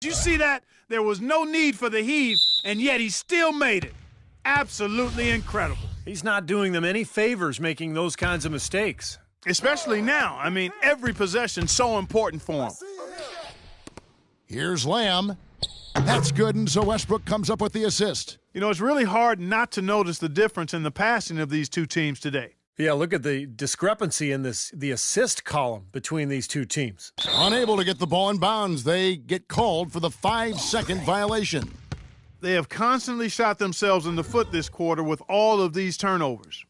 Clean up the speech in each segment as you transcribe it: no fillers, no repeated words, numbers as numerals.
You see that? There was no need for the heave, and yet he still made it. Absolutely incredible. He's not doing them any favors making those kinds of mistakes. Especially now. I mean, every possession's so important for him. Here's Lamb. That's good, and so Westbrook comes up with the assist. You know, it's really hard not to notice the difference in the passing of these two teams today. Yeah, look at the discrepancy in the assist column between these two teams. Unable to get the ball in bounds, they get called for the 5-second violation. They have constantly shot themselves in the foot this quarter with all of these turnovers.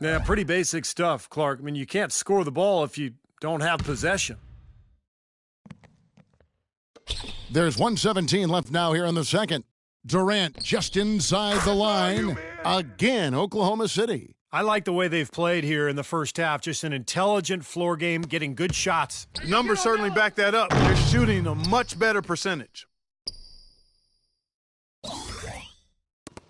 Yeah, pretty basic stuff, Clark. I mean, you can't score the ball if you don't have possession. There's 1:17 left now here in the second. Durant just inside the line. Again, Oklahoma City. I like the way they've played here in the first half. Just an intelligent floor game, getting good shots. The numbers certainly back that up. They're shooting a much better percentage.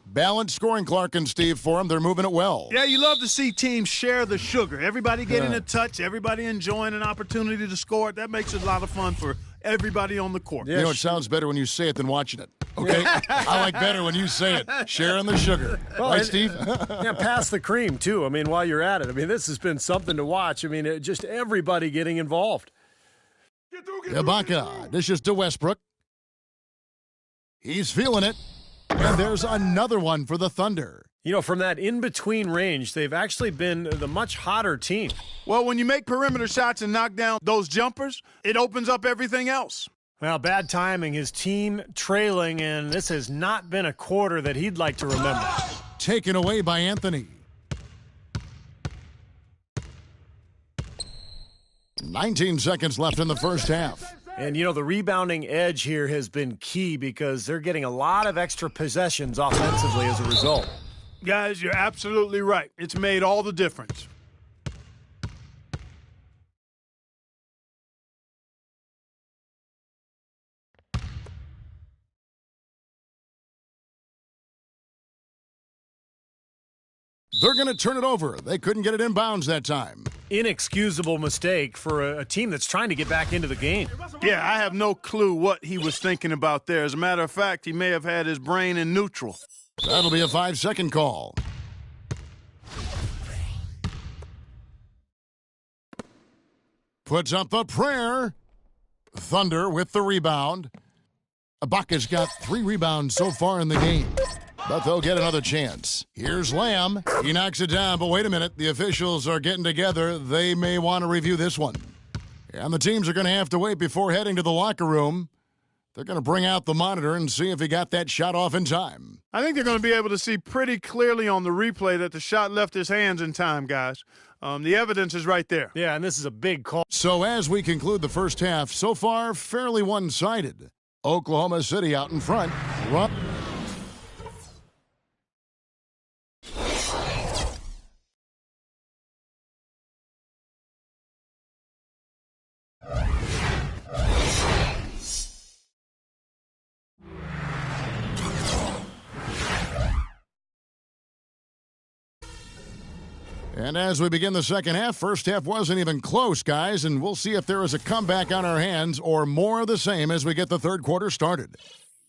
Balanced scoring, Clark and Steve, for them. They're moving it well. Yeah, you love to see teams share the sugar. Everybody getting a touch, everybody enjoying an opportunity to score. That makes it a lot of fun for everybody on the court. You know, it sounds better when you say it than watching it. Okay? I like better when you say it. Sharing the sugar. Well, right, Steve? Yeah, pass the cream, too. I mean, while you're at it. I mean, this has been something to watch. I mean, just everybody getting involved. Ibaka dishes to Westbrook. He's feeling it. And there's another one for the Thunder. You know, from that in-between range, they've actually been the much hotter team. Well, when you make perimeter shots and knock down those jumpers, it opens up everything else. Well, bad timing. His team trailing, and this has not been a quarter that he'd like to remember. Taken away by Anthony. 19 seconds left in the first half. And, you know, the rebounding edge here has been key because they're getting a lot of extra possessions offensively as a result. Guys, you're absolutely right. It's made all the difference. They're going to turn it over. They couldn't get it inbounds that time. Inexcusable mistake for a team that's trying to get back into the game. Yeah, I have no clue what he was thinking about there. As a matter of fact, he may have had his brain in neutral. That'll be a 5-second call. Puts up the prayer. Thunder with the rebound. Ibaka's got 3 rebounds so far in the game. But they'll get another chance. Here's Lamb. He knocks it down, but wait a minute. The officials are getting together. They may want to review this one. And the teams are going to have to wait before heading to the locker room. They're going to bring out the monitor and see if he got that shot off in time. I think they're going to be able to see pretty clearly on the replay that the shot left his hands in time, guys. The evidence is right there. Yeah, and this is a big call. So as we conclude the first half, so far fairly one-sided. Oklahoma City out in front. And as we begin the second half, first half wasn't even close, guys, and we'll see if there is a comeback on our hands or more of the same as we get the third quarter started.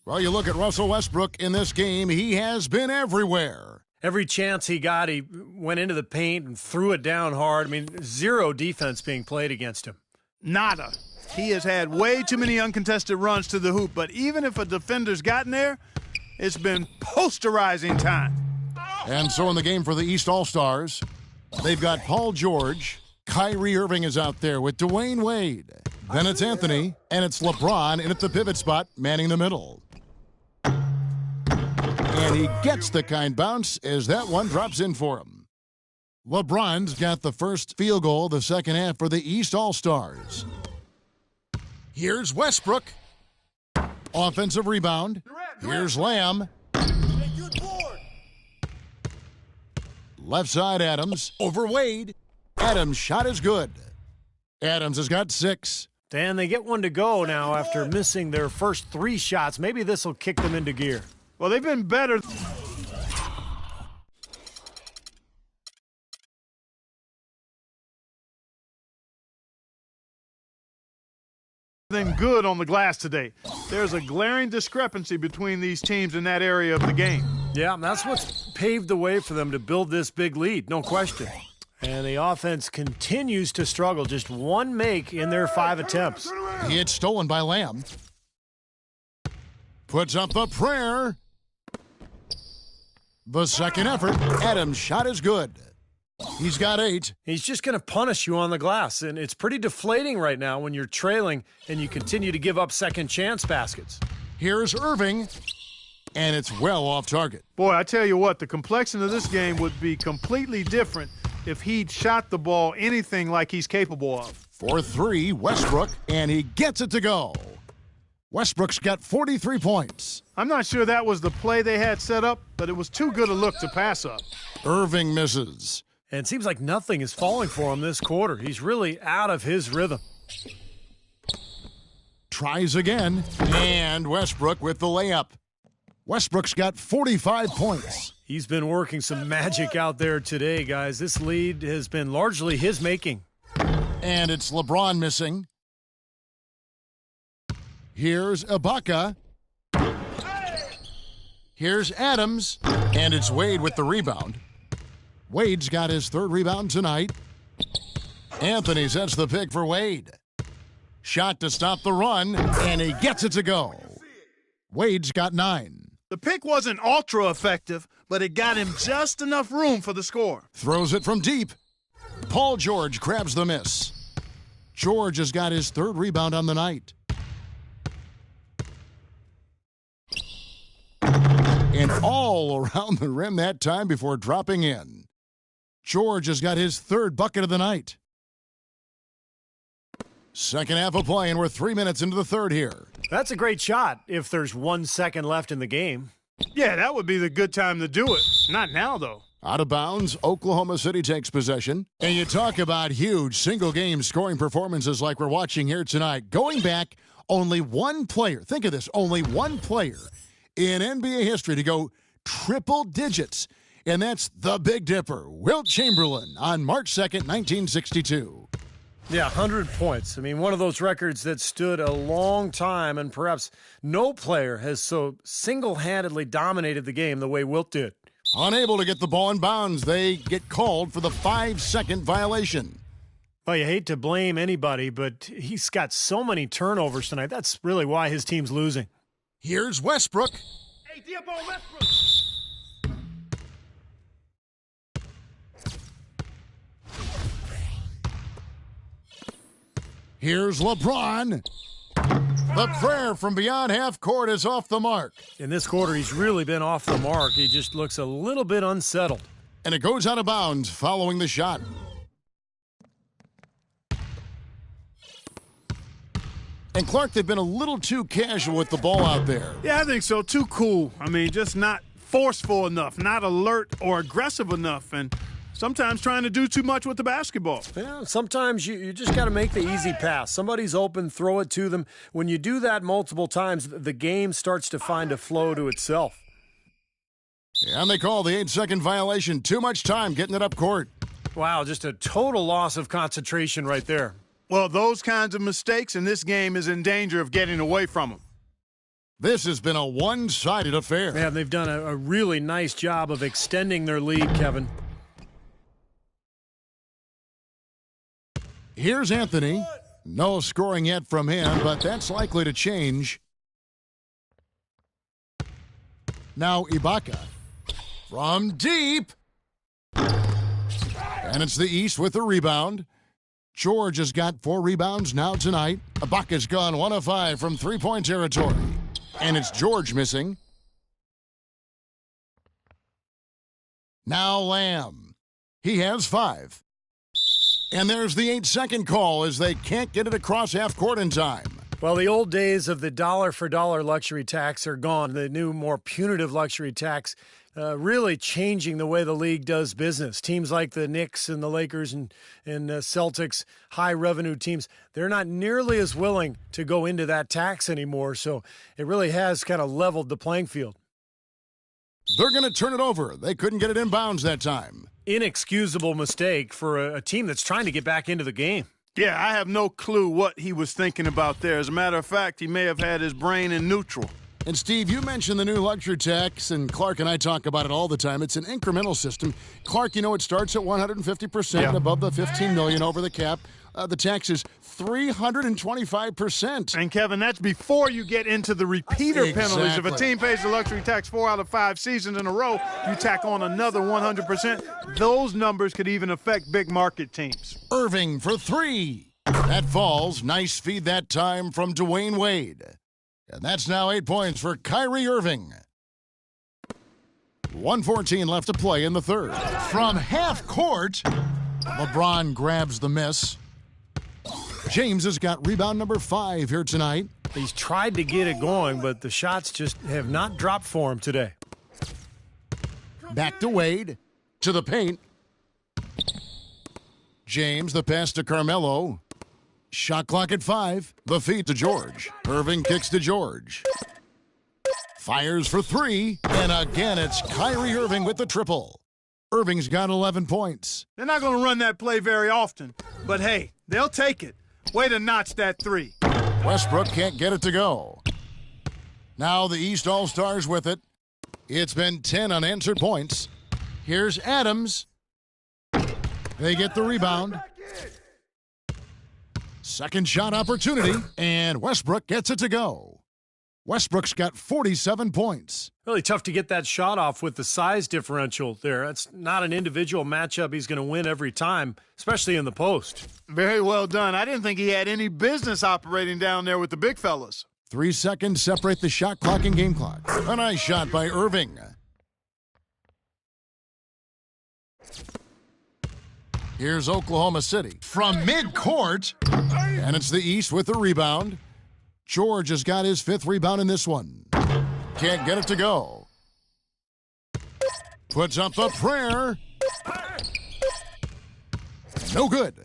Well, you look at Russell Westbrook in this game, he has been everywhere. Every chance he got, he went into the paint and threw it down hard. I mean, zero defense being played against him. Nada. He has had way too many uncontested runs to the hoop, but even if a defender's gotten there, it's been posterizing time. And so in the game for the East All-Stars, they've got Paul George, Kyrie Irving is out there with Dwayne Wade. Then it's Anthony, and it's LeBron in at the pivot spot, manning the middle. And he gets the kind bounce as that one drops in for him. LeBron's got the first field goal of the second half for the East All-Stars. Here's Westbrook. Offensive rebound. Here's Lamb. Left side Adams over Wade. Adams' shot is good. Adams has got 6. And they get one to go now after missing their first 3 shots. Maybe this will kick them into gear. Well, they've been better than good on the glass today. There's a glaring discrepancy between these teams in that area of the game. Yeah, that's what's paved the way for them to build this big lead, no question. And the offense continues to struggle. Just one make in their 5 attempts. He had stolen by Lamb. Puts up the prayer. The second effort. Adams' shot is good. He's got 8. He's just going to punish you on the glass, and it's pretty deflating right now when you're trailing and you continue to give up second chance baskets. Here's Irving, and it's well off target. Boy, I tell you what, the complexion of this game would be completely different if he'd shot the ball anything like he's capable of. For 3, Westbrook, and he gets it to go. Westbrook's got 43 points. I'm not sure that was the play they had set up, but it was too good a look to pass up. Irving misses. And it seems like nothing is falling for him this quarter. He's really out of his rhythm. Tries again, and Westbrook with the layup. Westbrook's got 45 points. He's been working some magic out there today, guys. This lead has been largely his making. And it's LeBron missing. Here's Ibaka. Here's Adams, and it's Wade with the rebound. Wade's got his 3rd rebound tonight. Anthony sets the pick for Wade. Shot to stop the run, and he gets it to go. Wade's got 9. The pick wasn't ultra effective, but it got him just enough room for the score. Throws it from deep. Paul George grabs the miss. George has got his 3rd rebound on the night. And all around the rim that time before dropping in. George has got his 3rd bucket of the night. Second half of play, and we're 3 minutes into the 3rd here. That's a great shot if there's 1 second left in the game. Yeah, that would be the good time to do it. Not now, though. Out of bounds, Oklahoma City takes possession. And you talk about huge single-game scoring performances like we're watching here tonight. Going back, only one player, think of this, only one player in NBA history to go triple digits. And that's the Big Dipper, Wilt Chamberlain, on March 2nd, 1962. Yeah, 100 points. I mean, one of those records that stood a long time, and perhaps no player has so single-handedly dominated the game the way Wilt did. Unable to get the ball in bounds, they get called for the 5-second violation. Well, you hate to blame anybody, but he's got so many turnovers tonight. That's really why his team's losing. Here's Westbrook. Hey, Diabo Westbrook. Here's LeBron. The prayer from beyond half court is off the mark. In this quarter, he's really been off the mark. He just looks a little bit unsettled. And it goes out of bounds following the shot. And Clark, they've been a little too casual with the ball out there. Yeah, I think so. Too cool. I mean, just not forceful enough, not alert or aggressive enough, and sometimes trying to do too much with the basketball. Yeah, sometimes you just got to make the easy pass. Somebody's open, throw it to them. When you do that multiple times, the game starts to find a flow to itself. And they call the 8-second violation. Too much time getting it up court. Wow, just a total loss of concentration right there. Well, those kinds of mistakes in this game is in danger of getting away from them. This has been a one-sided affair. Man, they've done a really nice job of extending their lead, Kevin. Here's Anthony. No scoring yet from him, but that's likely to change. Now Ibaka. From deep. And it's the East with the rebound. George has got 4 rebounds now tonight. Ibaka's gone 1 of 5 from three-point territory. And it's George missing. Now Lamb. He has 5. And there's the 8-second call as they can't get it across half court in time. Well, the old days of the dollar-for-dollar luxury tax are gone. The new, more punitive luxury tax really changing the way the league does business. Teams like the Knicks and the Lakers and Celtics, high-revenue teams, they're not nearly as willing to go into that tax anymore. So it really has kind of leveled the playing field. They're going to turn it over. They couldn't get it inbounds that time. Inexcusable mistake for a team that's trying to get back into the game. Yeah, I have no clue what he was thinking about there. As a matter of fact, he may have had his brain in neutral. And, Steve, you mentioned the new luxury tax, and Clark and I talk about it all the time. It's an incremental system. Clark, you know, it starts at 150% above the $15 million over the cap. The tax is 325%. And, Kevin, that's before you get into the repeater penalties. If a team pays the luxury tax 4 out of 5 seasons in a row, you tack on another 100%. Those numbers could even affect big market teams. Irving for 3. That falls. Nice feed that time from Dwayne Wade. And that's now 8 points for Kyrie Irving. 1:14 left to play in the third. From half court, LeBron grabs the miss. James has got rebound number 5 here tonight. He's tried to get it going, but the shots just have not dropped for him today. Back to Wade. To the paint. James, the pass to Carmelo. Shot clock at 5. The feed to George. Irving kicks to George. Fires for 3. And again, it's Kyrie Irving with the triple. Irving's got 11 points. They're not going to run that play very often, but hey, they'll take it. Way to notch that 3. Westbrook can't get it to go. Now the East All-Stars with it. It's been 10 unanswered points. Here's Adams. They get the rebound. Second shot opportunity, and Westbrook gets it to go. Westbrook's got 47 points. Really tough to get that shot off with the size differential there. That's not an individual matchup he's going to win every time, especially in the post. Very well done. I didn't think he had any business operating down there with the big fellas. 3 seconds separate the shot clock and game clock. A nice shot by Irving. Here's Oklahoma City from midcourt. And it's the East with the rebound. George has got his 5th rebound in this one. Can't get it to go. Puts up the prayer. No good.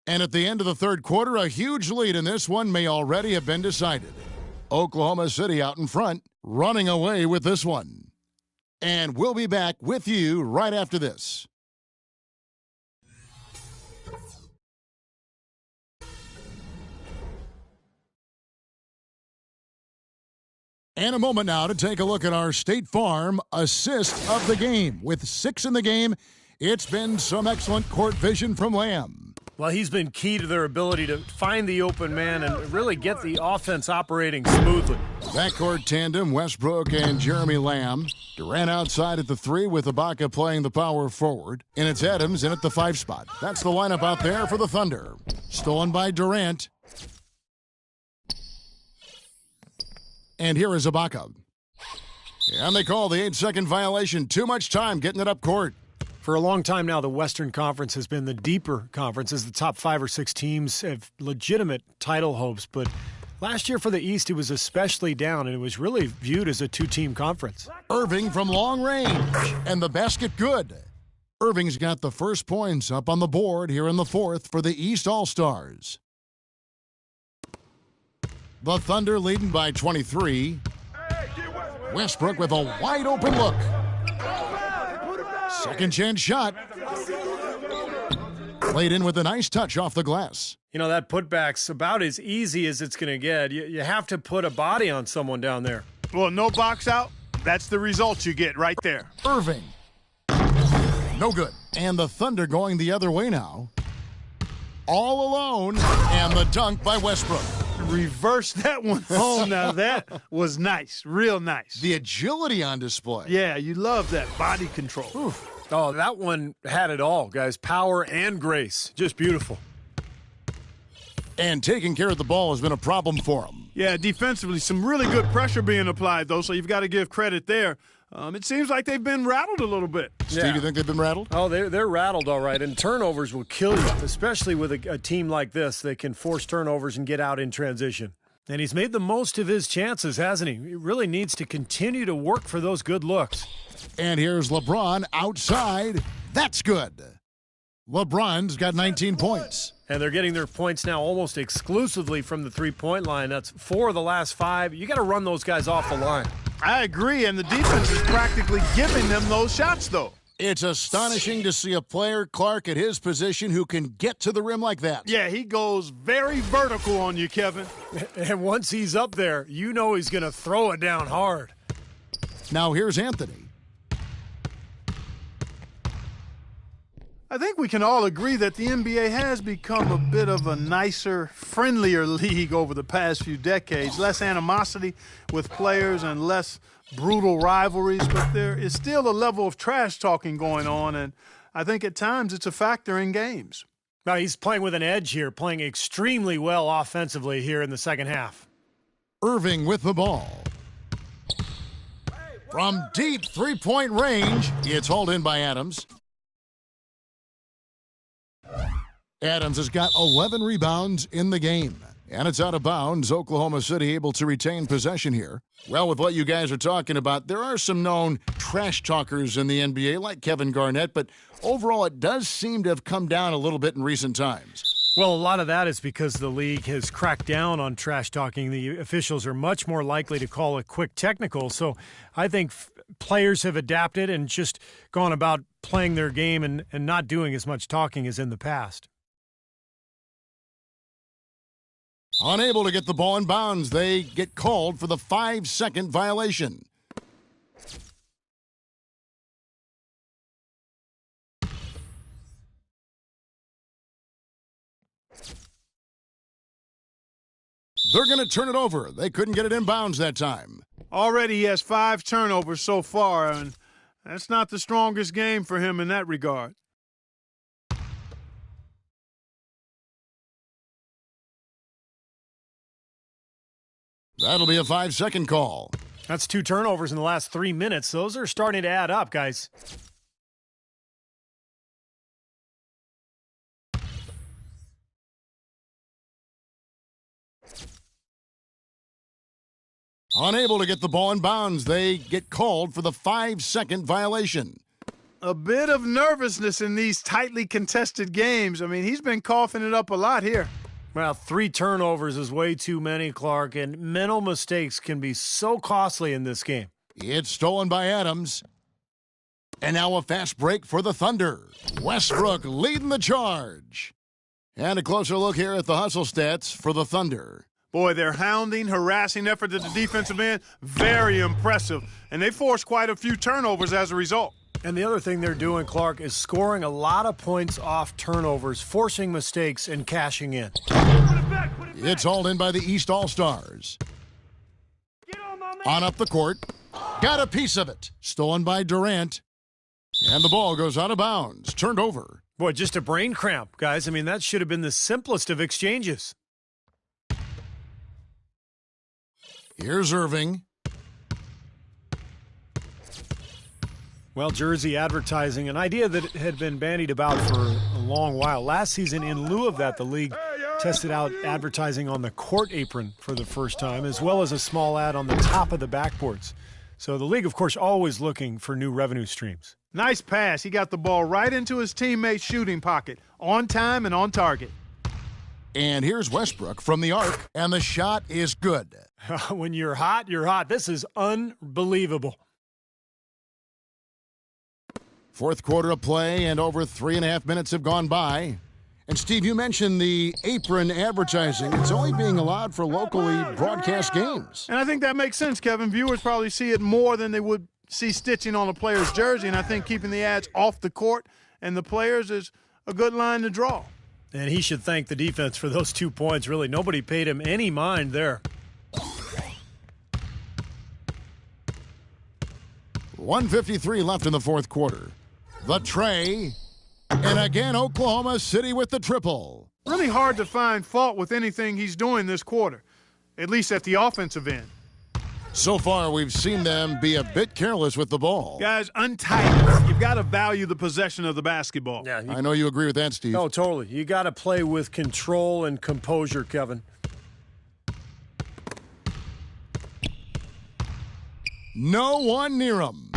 And at the end of the third quarter, a huge lead in this one may already have been decided. Oklahoma City out in front, running away with this one. And we'll be back with you right after this. And a moment now to take a look at our State Farm assist of the game. With 6 in the game, it's been some excellent court vision from Lamb. Well, he's been key to their ability to find the open man and really get the offense operating smoothly. Backcourt tandem, Westbrook and Jeremy Lamb. Durant outside at the 3 with Ibaka playing the power forward. And it's Adams in at the 5 spot. That's the lineup out there for the Thunder. Stolen by Durant. And here is Ibaka. And they call the 8-second violation. Too much time getting it up court. For a long time now, the Western Conference has been the deeper conference as the top 5 or 6 teams have legitimate title hopes. But last year for the East, it was especially down, and it was really viewed as a 2-team conference. Irving from long range, and the basket good. Irving's got the first points up on the board here in the 4th for the East All-Stars. The Thunder leading by 23. Westbrook with a wide open look. Second chance shot. Played in with a nice touch off the glass. You know, that putback's about as easy as it's going to get. You have to put a body on someone down there. Well, no box out. That's the result you get right there. Irving. No good. And the Thunder going the other way now. All alone. And the dunk by Westbrook. Reverse that one home. Now that was nice. Real nice. The agility on display. Yeah, you love that body control. Oof. Oh, that one had it all, guys. Power and grace. Just beautiful. And taking care of the ball has been a problem for him. Yeah, defensively, some really good pressure being applied, though, so you've got to give credit there. It seems like they've been rattled a little bit. Steve, you think they've been rattled? Oh, they're rattled, all right. And turnovers will kill you, especially with a team like this that can force turnovers and get out in transition. And he's made the most of his chances, hasn't he? He really needs to continue to work for those good looks. And here's LeBron outside. That's good. LeBron's got 19 points. And they're getting their points now almost exclusively from the three-point line. That's 4 of the last 5. You got to run those guys off the line. I agree, and the defense is practically giving them those shots, though. It's astonishing to see a player, Clark, at his position who can get to the rim like that. Yeah, he goes very vertical on you, Kevin. And once he's up there, you know he's going to throw it down hard. Now here's Anthony. I think we can all agree that the NBA has become a bit of a nicer, friendlier league over the past few decades. Less animosity with players and less brutal rivalries, but there is still a level of trash talking going on, and I think at times it's a factor in games. Now he's playing with an edge here, playing extremely well offensively here in the second half. Irving with the ball. From deep three-point range, it's hauled in by Adams. Adams has got 11 rebounds in the game. And it's out of bounds. Oklahoma City able to retain possession here. Well, with what you guys are talking about, there are some known trash talkers in the NBA like Kevin Garnett, but overall it does seem to have come down a little bit in recent times. Well, a lot of that is because the league has cracked down on trash talking. The officials are much more likely to call a quick technical. So I think players have adapted and just gone about playing their game and not doing as much talking as in the past. Unable to get the ball in bounds, they get called for the 5-second violation. They're going to turn it over. They couldn't get it in bounds that time. Already he has 5 turnovers so far, and that's not the strongest game for him in that regard. That'll be a 5-second call. That's 2 turnovers in the last 3 minutes. Those are starting to add up, guys. Unable to get the ball in bounds, they get called for the 5-second violation. A bit of nervousness in these tightly contested games. I mean, he's been coughing it up a lot here. Well, 3 turnovers is way too many, Clark, and mental mistakes can be so costly in this game. It's stolen by Adams. And now a fast break for the Thunder. Westbrook leading the charge. And a closer look here at the hustle stats for the Thunder. Boy, their hounding, harassing effort at the defensive end, very impressive. And they forced quite a few turnovers as a result. And the other thing they're doing, Clark, is scoring a lot of points off turnovers, forcing mistakes, and cashing in. It's hauled in by the East All-Stars. On up the court. Got a piece of it. Stolen by Durant. And the ball goes out of bounds. Turned over. Boy, just a brain cramp, guys. I mean, that should have been the simplest of exchanges. Here's Irving. Well, jersey advertising, an idea that had been bandied about for a long while. Last season, in lieu of that, the league tested out advertising on the court apron for the first time, as well as a small ad on the top of the backboards. So the league, of course, always looking for new revenue streams. Nice pass. He got the ball right into his teammate's shooting pocket, on time and on target. And here's Westbrook from the arc, and the shot is good. When you're hot, you're hot. This is unbelievable. Fourth quarter of play, and over 3.5 minutes have gone by. And, Steve, you mentioned the apron advertising. It's only being allowed for locally broadcast games. And I think that makes sense, Kevin. Viewers probably see it more than they would see stitching on a player's jersey, and I think keeping the ads off the court and the players is a good line to draw. And he should thank the defense for those 2 points. Really, nobody paid him any mind there. 1:53 left in the fourth quarter. The tray, and again Oklahoma City with the triple. Really hard to find fault with anything he's doing this quarter, at least at the offensive end. So far, we've seen them be a bit careless with the ball. Guys, untight. You've got to value the possession of the basketball. Yeah, I know you agree with that, Steve. Oh, totally. You got to play with control and composure, Kevin. No one near him.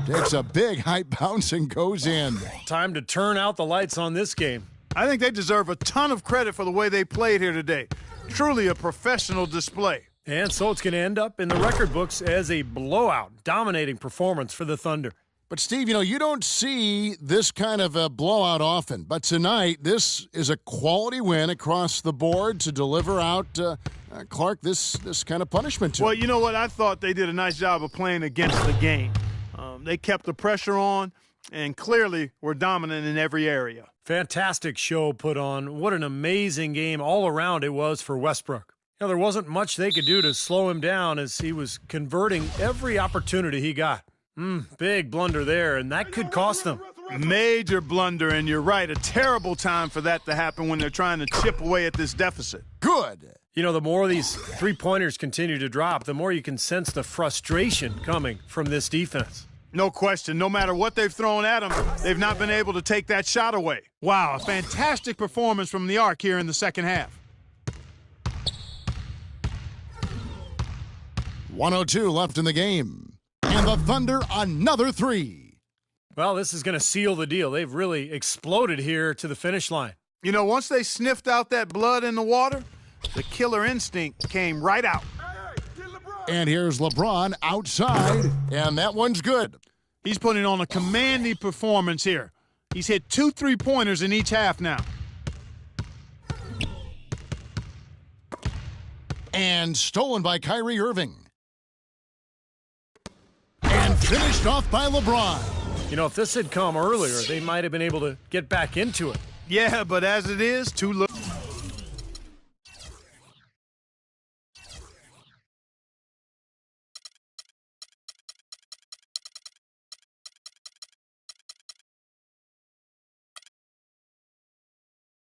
Takes a big high bounce and goes in. Time to turn out the lights on this game. I think they deserve a ton of credit for the way they played here today. Truly a professional display. And so it's going to end up in the record books as a blowout, dominating performance for the Thunder. But, Steve, you don't see this kind of a blowout often. But tonight, this is a quality win across the board to deliver out, Clark, this kind of punishment to Well, him. you know what? I thought they did a nice job of playing against the game. They kept the pressure on and clearly were dominant in every area. Fantastic show put on. What an amazing game all around it was for Westbrook. There wasn't much they could do to slow him down as he was converting every opportunity he got. Big blunder there, and that could cost them. Major blunder, and you're right. A terrible time for that to happen when they're trying to chip away at this deficit. Good. The more these three-pointers continue to drop, the more you can sense the frustration coming from this defense. No question. No matter what they've thrown at them, they've not been able to take that shot away. Wow, a fantastic performance from the Arc here in the second half. 1:02 left in the game. And the Thunder, another three. Well, this is going to seal the deal. They've really exploded here to the finish line. Once they sniffed out that blood in the water, the killer instinct came right out. And here's LeBron outside, and that one's good. He's putting on a commanding performance here. He's hit 2 3-pointers in each half now. And stolen by Kyrie Irving. And finished off by LeBron. If this had come earlier, they might have been able to get back into it. Yeah, but as it is, too little.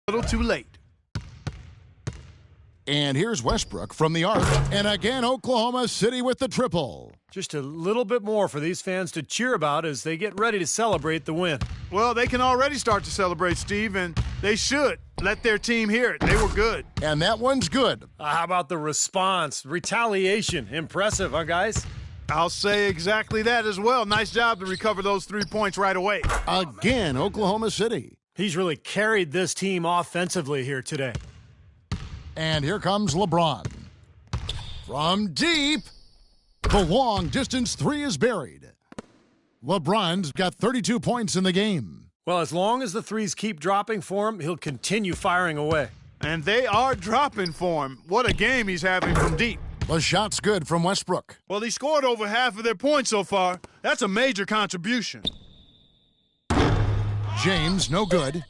Little too late. And here's Westbrook from the arc. And again, Oklahoma City with the triple. Just a little bit more for these fans to cheer about as they get ready to celebrate the win. Well, they can already start to celebrate, Steve, and they should. Let their team hear it. They were good. And that one's good. How about the response? Retaliation. Impressive, huh, guys? I'll say exactly that as well. Nice job to recover those 3 points right away. Again, Oklahoma City. He's really carried this team offensively here today. And here comes LeBron. From deep, the long-distance three is buried. LeBron's got 32 points in the game. Well, as long as the threes keep dropping for him, he'll continue firing away. And they are dropping for him. What a game he's having from deep. The shot's good from Westbrook. Well, he scored over half of their points so far. That's a major contribution. James, no good.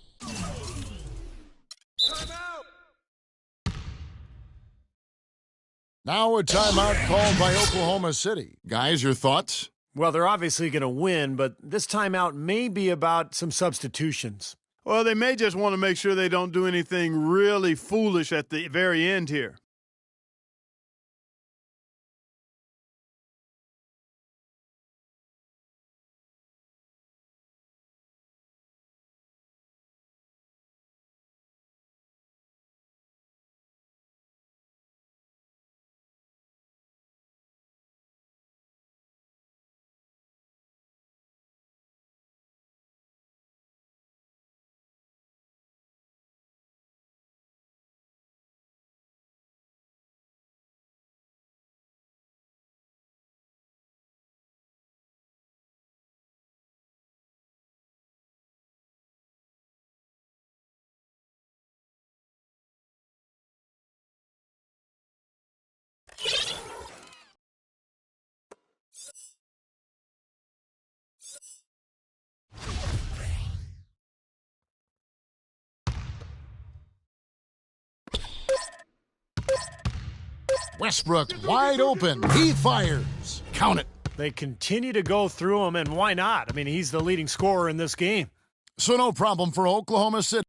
Now a timeout called by Oklahoma City. Guys, your thoughts? Well, they're obviously going to win, but this timeout may be about some substitutions. Well, they may just want to make sure they don't do anything really foolish at the very end here. Westbrook wide open. He fires. Count it. They continue to go through him, and why not? I mean, he's the leading scorer in this game. So no problem for Oklahoma City.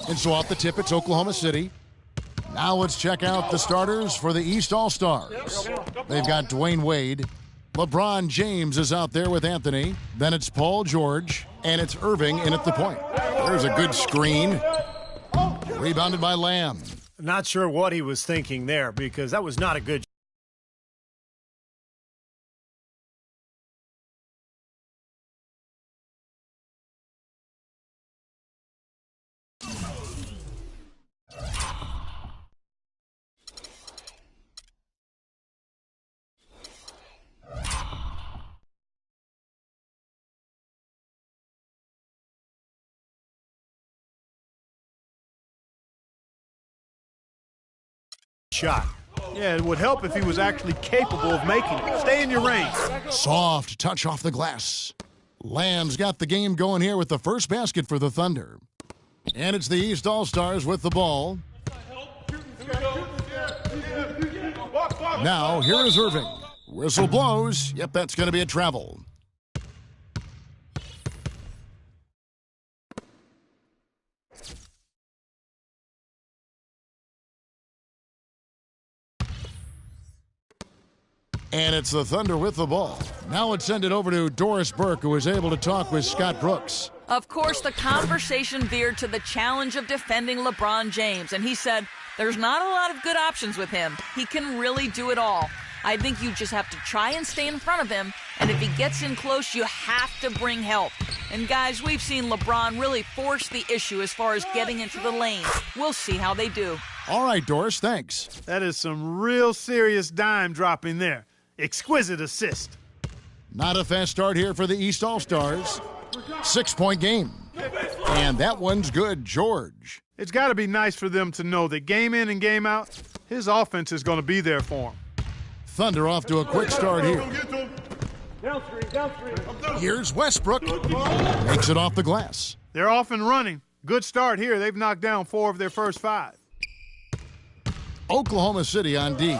And so off the tip, it's Oklahoma City. Now let's check out the starters for the East All-Stars. They've got Dwayne Wade. LeBron James is out there with Anthony. Then it's Paul George. And it's Irving in at the point. There's a good screen. Rebounded by Lamb. Not sure what he was thinking there, because that was not a good shot. Yeah, it would help if he was actually capable of making it. Stay in your range. Soft touch off the glass. Lamb's got the game going here with the first basket for the Thunder. And it's the East All-Stars with the ball. Now, here is Irving. Whistle blows. Yep, that's going to be a travel. And it's the Thunder with the ball. Now let's send it over to Doris Burke, who was able to talk with Scott Brooks. Of course, the conversation veered to the challenge of defending LeBron James, and he said there's not a lot of good options with him. He can really do it all. I think you just have to try and stay in front of him, and if he gets in close, you have to bring help. And guys, we've seen LeBron really force the issue as far as getting into the lane. We'll see how they do. All right, Doris, thanks. That is some real serious dime dropping there. Exquisite assist. Not a fast start here for the East All-Stars. 6-point game. And that one's good, George. It's got to be nice for them to know that game in and game out, his offense is going to be there for him. Thunder off to a quick start here. Here's Westbrook. Makes it off the glass. They're off and running. Good start here. They've knocked down 4 of their first 5. Oklahoma City on D.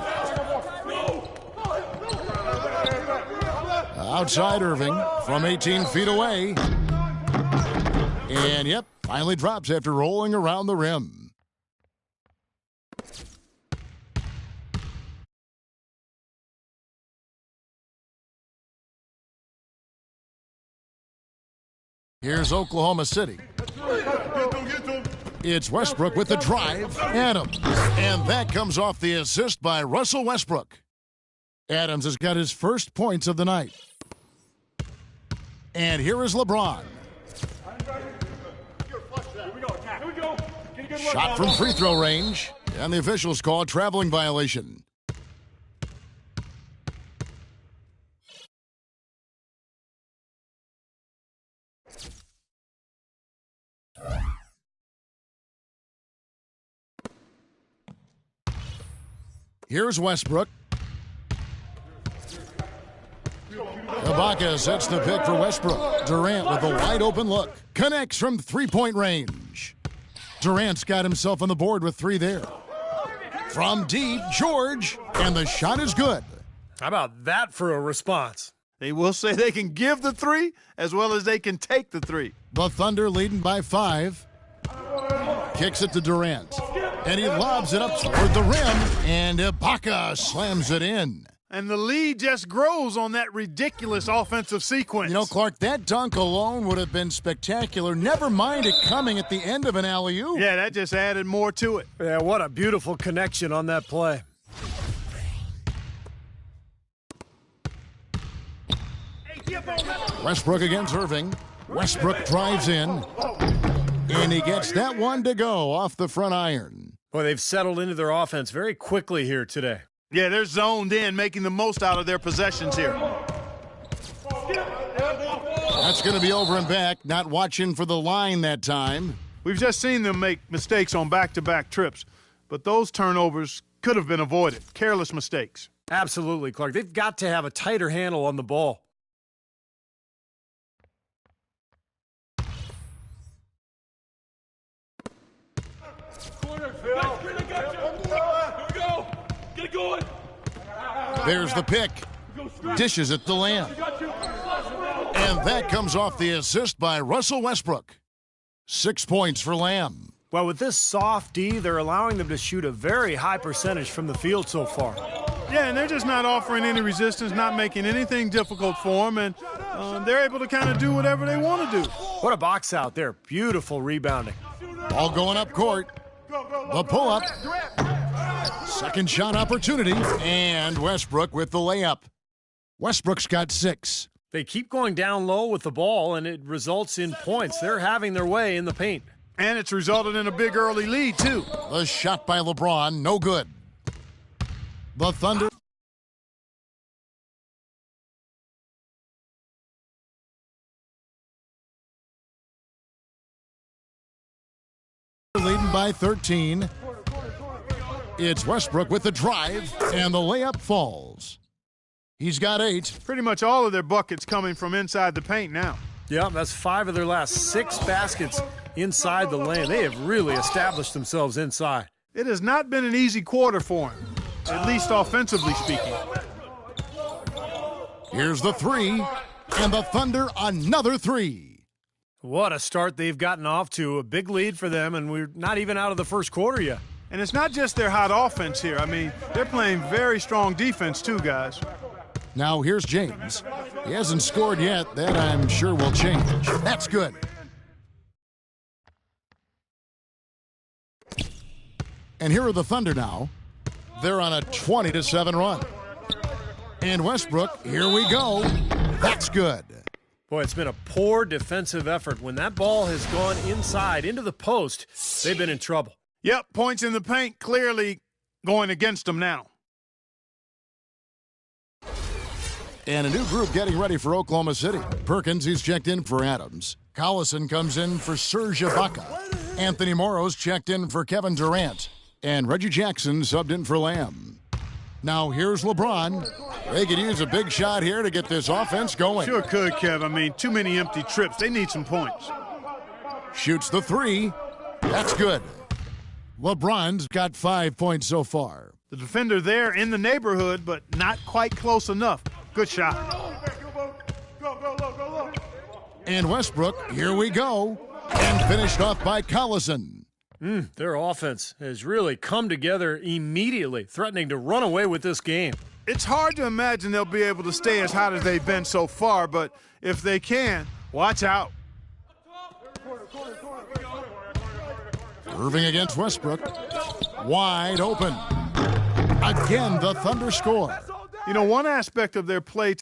Outside Irving from 18 feet away. And, yep, finally drops after rolling around the rim. Here's Oklahoma City. It's Westbrook with the drive. Adams. And that comes off the assist by Russell Westbrook. Adams has got his first points of the night. And here is LeBron. Shot from free throw range. And the officials call a traveling violation. Here's Westbrook. Ibaka sets the pick for Westbrook. Durant with a wide open look. Connects from three-point range. Durant's got himself on the board with 3 there. From deep, George. And the shot is good. How about that for a response? They will say they can give the 3 as well as they can take the 3. The Thunder leading by 5. Kicks it to Durant. And he lobs it up toward the rim. And Ibaka slams it in. And the lead just grows on that ridiculous offensive sequence. You know, Clark, that dunk alone would have been spectacular. Never mind it coming at the end of an alley-oop. Yeah, that just added more to it. Yeah, what a beautiful connection on that play. Westbrook against Irving. Westbrook drives in. And he gets that one to go off the front iron. Boy, they've settled into their offense very quickly here today. Yeah, they're zoned in, making the most out of their possessions here. That's going to be over and back. Not watching for the line that time. We've just seen them make mistakes on back-to-back trips, but those turnovers could have been avoided. Careless mistakes. Absolutely, Clark. They've got to have a tighter handle on the ball. There's the pick. Dishes it to Lamb. And that comes off the assist by Russell Westbrook. 6 points for Lamb. Well, with this soft D, they're allowing them to shoot a very high percentage from the field so far. Yeah, and they're just not offering any resistance, not making anything difficult for them, and they're able to kind of do whatever they want to do. What a box out there. Beautiful rebounding. Ball going up court. The pull-up. Second shot opportunity, and Westbrook with the layup. Westbrook's got 6. They keep going down low with the ball, and it results in points. They're having their way in the paint. And it's resulted in a big early lead, too. The shot by LeBron, no good. The Thunder leading by 13. It's Westbrook with the drive, and the layup falls. He's got 8. Pretty much all of their buckets coming from inside the paint now. Yeah, that's 5 of their last 6 baskets inside the lane. They have really established themselves inside. It has not been an easy quarter for him, at least offensively speaking. Here's the 3, and the Thunder another 3. What a start they've gotten off to. A big lead for them, and we're not even out of the first quarter yet. And it's not just their hot offense here. I mean, they're playing very strong defense too, guys. Now here's James. He hasn't scored yet. That I'm sure will change. That's good. And here are the Thunder now. They're on a 20-7 run. And Westbrook, here we go. That's good. Boy, it's been a poor defensive effort. When that ball has gone inside into the post, they've been in trouble. Yep, points in the paint clearly going against them now. And a new group getting ready for Oklahoma City. Perkins, he's checked in for Adams. Collison comes in for Serge Ibaka. Anthony Morrow's checked in for Kevin Durant. And Reggie Jackson subbed in for Lamb. Now here's LeBron. They could use a big shot here to get this offense going. Sure could, Kev. I mean, too many empty trips. They need some points. Shoots the 3. That's good. LeBron's got 5 points so far. The defender there in the neighborhood, but not quite close enough. Good shot. And Westbrook, here we go. And finished off by Collison. Their offense has really come together immediately, threatening to run away with this game. It's hard to imagine they'll be able to stay as hot as they've been so far, but if they can, watch out. Irving against Westbrook. Wide open. Again, the Thunder score. You know, one aspect of their play